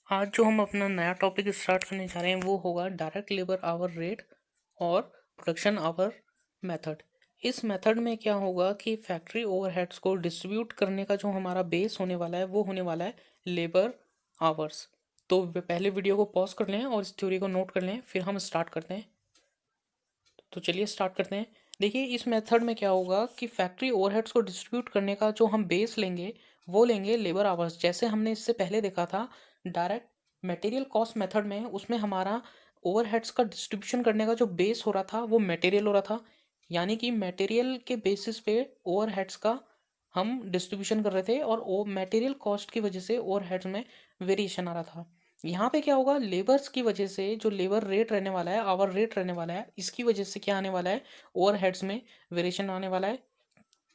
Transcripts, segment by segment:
आज जो हम अपना नया टॉपिक स्टार्ट करने जा रहे हैं वो होगा डायरेक्ट लेबर आवर रेट और प्रोडक्शन आवर मेथड। इस मेथड में क्या होगा कि फैक्ट्री ओवरहेड्स को डिस्ट्रीब्यूट करने का जो हमारा बेस होने वाला है वो होने वाला है लेबर आवर्स। तो पहले वीडियो को पॉज कर लें और इस थ्योरी को नोट कर लें, फिर हम स्टार्ट करते हैं। तो चलिए स्टार्ट करते हैं। देखिए इस मेथड में क्या होगा कि फैक्ट्री ओवरहेड्स को डिस्ट्रीब्यूट करने का जो हम बेस लेंगे वो लेंगे लेबर आवर्स। जैसे हमने इससे पहले देखा था डायरेक्ट मटेरियल कॉस्ट मेथड में, उसमें हमारा ओवरहेड्स का डिस्ट्रीब्यूशन करने का जो बेस हो रहा था वो मटेरियल हो रहा था। यानी कि मटेरियल के बेसिस पे ओवरहेड्स का हम डिस्ट्रीब्यूशन कर रहे थे और वो मटेरियल कॉस्ट की वजह से ओवरहेड्स में वेरिएशन आ रहा था। यहाँ पे क्या होगा, लेबर्स की वजह से जो लेबर रेट रहने वाला है, आवर रेट रहने वाला है, इसकी वजह से क्या आने वाला है, ओवरहेड्स में वेरिएशन आने वाला है।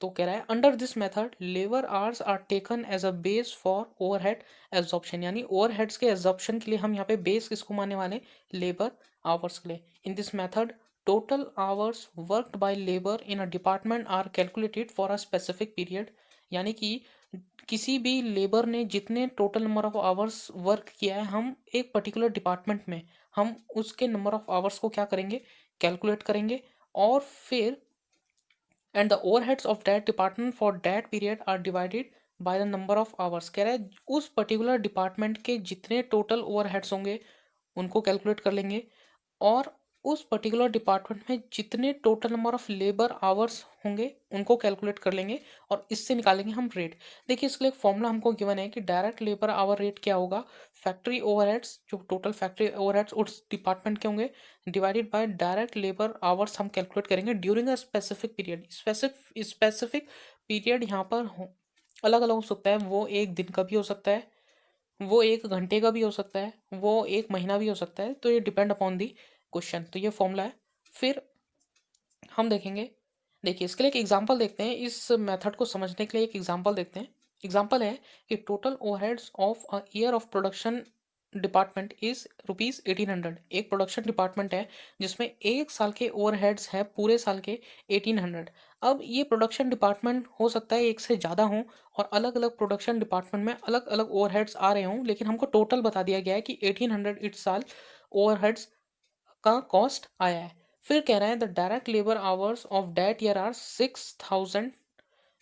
तो कह रहा है under this method labour hours are taken as a base for overhead absorption. यानी ओवरहेड्स के एब्जॉर्प्शन के लिए हम यहाँ पे बेस किसको मानने वाले, लेबर आवर्स के लिए। In this method total hours worked by labour in a department are calculated for a specific period. यानी कि किसी भी लेबर ने जितने total number of hours work किया है, हम एक पर्टिकुलर डिपार्टमेंट में हम उसके नंबर ऑफ आवर्स को क्या करेंगे, कैलकुलेट करेंगे। और फिर and the overheads of that department for that period are divided by the number of hours. कह रहा है उस पर्टिकुलर डिपार्टमेंट के जितने टोटल ओवरहेड्स होंगे उनको कैलकुलेट कर लेंगे, और उस पर्टिकुलर डिपार्टमेंट में जितने total number of labour hours होंगे उनको कैलकुलेट कर लेंगे और इससे निकालेंगे हम रेट। देखिए इसके लिए एक फॉर्मूला हमको गिवन है कि डायरेक्ट लेबर आवर रेट क्या होगा, फैक्ट्री ओवरहेड्स, जो टोटल फैक्ट्री ओवरहेड्स उस डिपार्टमेंट के होंगे, divided by direct labour hours हम कैलकुलेट करेंगे during a specific period. Specific period यहाँ पर अलग अलग हो सकता है, वो एक दिन का भी हो सकता है, वो एक घंटे का भी हो सकता है, वो एक महीना भी हो सकता है। तो ये डिपेंड अपॉन दी क्वेश्चन। तो ये फॉर्मूला है। फिर हम देखेंगे, देखिए इसके लिए एक एग्जांपल देखते हैं। इस मेथड को समझने के लिए एक एग्जांपल देखते हैं। एग्जांपल है कि total overheads of a year of production department is rupees 1800। एक प्रोडक्शन डिपार्टमेंट है जिसमें एक साल के ओवरहेड्स है पूरे साल के 1800। अब ये प्रोडक्शन डिपार्टमेंट हो सकता है एक से ज़्यादा हों और अलग अलग प्रोडक्शन डिपार्टमेंट में अलग अलग ओवरहेड्स आ रहे हों, लेकिन हमको टोटल बता दिया गया है कि 1800 इस साल ओवरहेड्स का कॉस्ट आया है। फिर कह रहे हैं the direct labour hours of that year are 6000।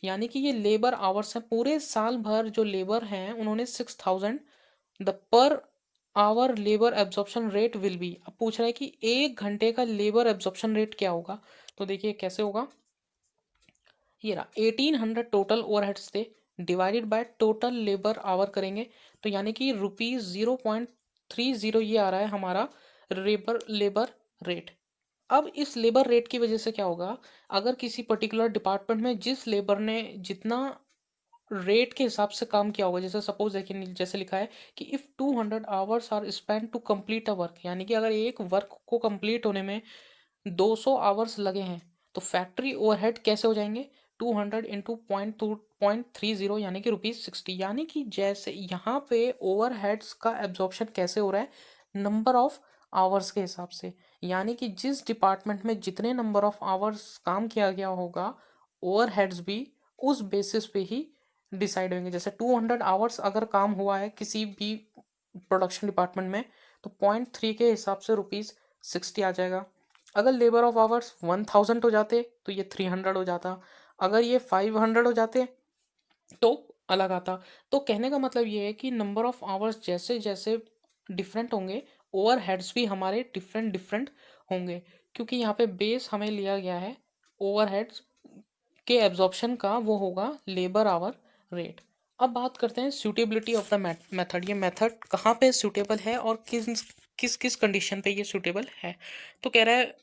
यानी कि ये लेबर आवर्स हैं पूरे साल भर, जो लेबर हैं उन्होंने 6000। The per hour labour absorption rate will be. अब पूछ रहा है कि एक घंटे का लेबर एब्जॉर्प्शन रेट क्या होगा। तो देखिए कैसे होगा, ये रहा 1800 टोटल ओवरहेड्स थे, divided by total labour our करेंगे। तो यानी कि ₹0.30 ये आ रहा है हमारा लेबर लेबर रेट। अब इस लेबर रेट की वजह से क्या होगा, अगर किसी पर्टिकुलर डिपार्टमेंट में जिस लेबर ने जितना रेट के हिसाब से काम किया होगा, जैसे सपोज है कि जैसे लिखा है कि if 200 hours are spend to complete a work, यानी कि अगर एक वर्क को कंप्लीट होने में 200 आवर्स लगे हैं, तो फैक्ट्री ओवरहेड कैसे हो जाएंगे, 200 इंटू .30 यानी कि ₹60। यानी कि जैसे यहाँ पे ओवरहेड्स का एब्जॉर्प्शन कैसे हो रहा है, नंबर ऑफ आवर्स के हिसाब से। यानी कि जिस डिपार्टमेंट में जितने नंबर ऑफ आवर्स काम किया गया होगा, ओवरहेड्स भी उस बेसिस पे ही डिसाइड होंगे। जैसे 200 आवर्स अगर काम हुआ है किसी भी प्रोडक्शन डिपार्टमेंट में, तो 0.3 के हिसाब से ₹60 आ जाएगा। अगर लेबर ऑफ आवर्स 1000 हो जाते तो ये 300 हो जाता, अगर ये 500 हो जाते तो अलग आता। तो कहने का मतलब ये है कि नंबर ऑफ आवर्स जैसे जैसे डिफरेंट होंगे, ओवरहेड्स भी हमारे डिफरेंट डिफरेंट होंगे, क्योंकि यहाँ पे बेस हमें लिया गया है ओवरहेड्स के एब्जॉर्प्शन का, वो होगा लेबर आवर रेट। अब बात करते हैं सूटेबिलिटी ऑफ द मेथड। ये मेथड कहाँ पे सूटेबल है और किस किस किस कंडीशन पे ये सूटेबल है। तो कह रहा है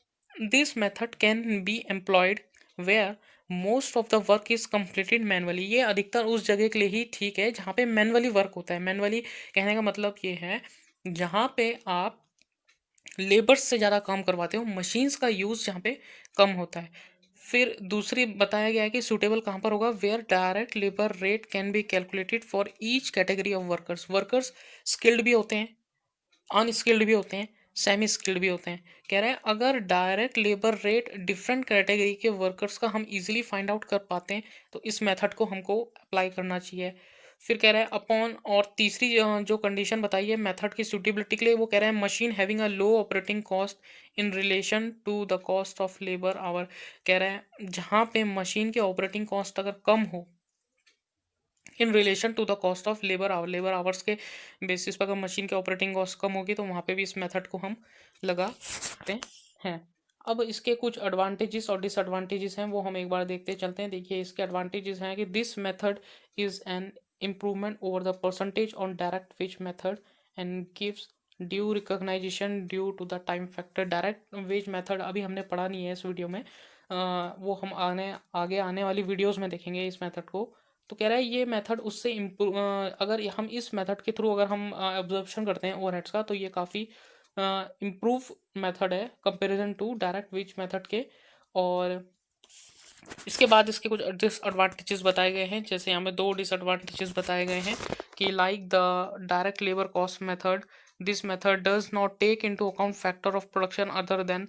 this method can be employed where most of the work is completed manually. ये अधिकतर उस जगह के लिए ही ठीक है जहाँ पे मैनुअली वर्क होता है। मैनुअली कहने का मतलब ये है जहाँ पे आप लेबर्स से ज़्यादा काम करवाते हो, मशीन्स का यूज़ जहाँ पे कम होता है। फिर दूसरी बताया गया है कि सूटेबल कहाँ पर होगा, where direct labour rate can be calculated for each category of workers. Workers skilled भी होते हैं, अनस्किल्ड भी होते हैं, सेमी स्किल्ड भी होते हैं। कह रहे हैं अगर direct labour rate different category के वर्कर्स का हम इजीली फाइंड आउट कर पाते हैं तो इस मेथड को हमको अप्लाई करना चाहिए। फिर कह रहा है अपॉन, और तीसरी जो कंडीशन बताई है मेथड की सूटेबिलिटी के लिए, वो कह रहा है machine having a low operating cost in relation to the cost of labour hour. कह रहा है जहाँ पे मशीन के ऑपरेटिंग कॉस्ट अगर कम हो in relation to the cost of labour hours के बेसिस पर अगर मशीन के ऑपरेटिंग कॉस्ट कम होगी तो वहाँ पे भी इस मेथड को हम लगा सकते हैं। अब इसके कुछ एडवांटेजेस और डिसएडवांटेजेस हैं, वो हम एक बार देखते चलते हैं। देखिए इसके एडवांटेजेस हैं कि this method is an improvement over the percentage on direct wage method and gives due recognition due to the time factor. Direct wage method अभी हमने पढ़ा नहीं है इस वीडियो में, वो हम आगे आने वाली वीडियोस में देखेंगे इस मेथड को। तो कह रहा है ये मेथड उससे इम्प्रूव, अगर हम इस मेथड के थ्रू अगर हम ऑब्जर्वेशन करते हैं ओवरहेड्स का, तो ये काफ़ी इम्प्रूव मेथड है comparison to direct wage method के। और इसके बाद इसके कुछ डिसएडवांटेजेस बताए गए हैं, जैसे यहाँ पे दो डिसएडवांटेजेस बताए गए हैं कि like the direct labour cost method, this method does not take into account factor of production other than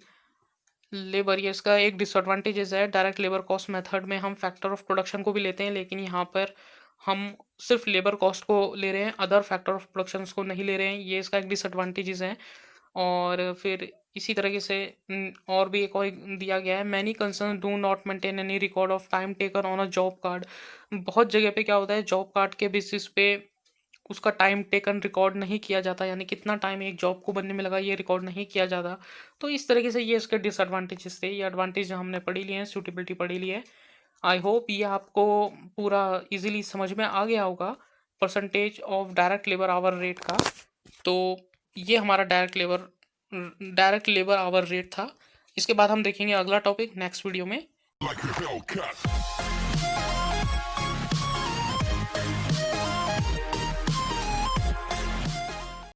labour. ये इसका एक डिसएडवांटेजेस है, डायरेक्ट लेबर कॉस्ट मेथड में हम फैक्टर ऑफ प्रोडक्शन को भी लेते हैं, लेकिन यहाँ पर हम सिर्फ लेबर कॉस्ट को ले रहे हैं, अदर फैक्टर ऑफ प्रोडक्शन को नहीं ले रहे हैं। ये इसका एक डिसएडवांटेजेस है। और फिर इसी तरीके से और भी एक और दिया गया है, many concern do not maintain any record of time taken on a job card. बहुत जगह पे क्या होता है, जॉब कार्ड के बेसिस पे उसका टाइम टेकन रिकॉर्ड नहीं किया जाता, यानी कितना टाइम एक जॉब को बनने में लगा ये रिकॉर्ड नहीं किया जाता। तो इस तरीके से ये इसके डिसएडवांटेजेस थे। ये एडवांटेज हमने पढ़ी लिए हैं, सूटेबिलिटी पढ़ी ली है। आई होप ये आपको पूरा इजीली समझ में आ गया होगा percentage of direct labour hour rate का। तो ये हमारा डायरेक्ट लेबर आवर रेट था। इसके बाद हम देखेंगे अगला टॉपिक नेक्स्ट वीडियो में।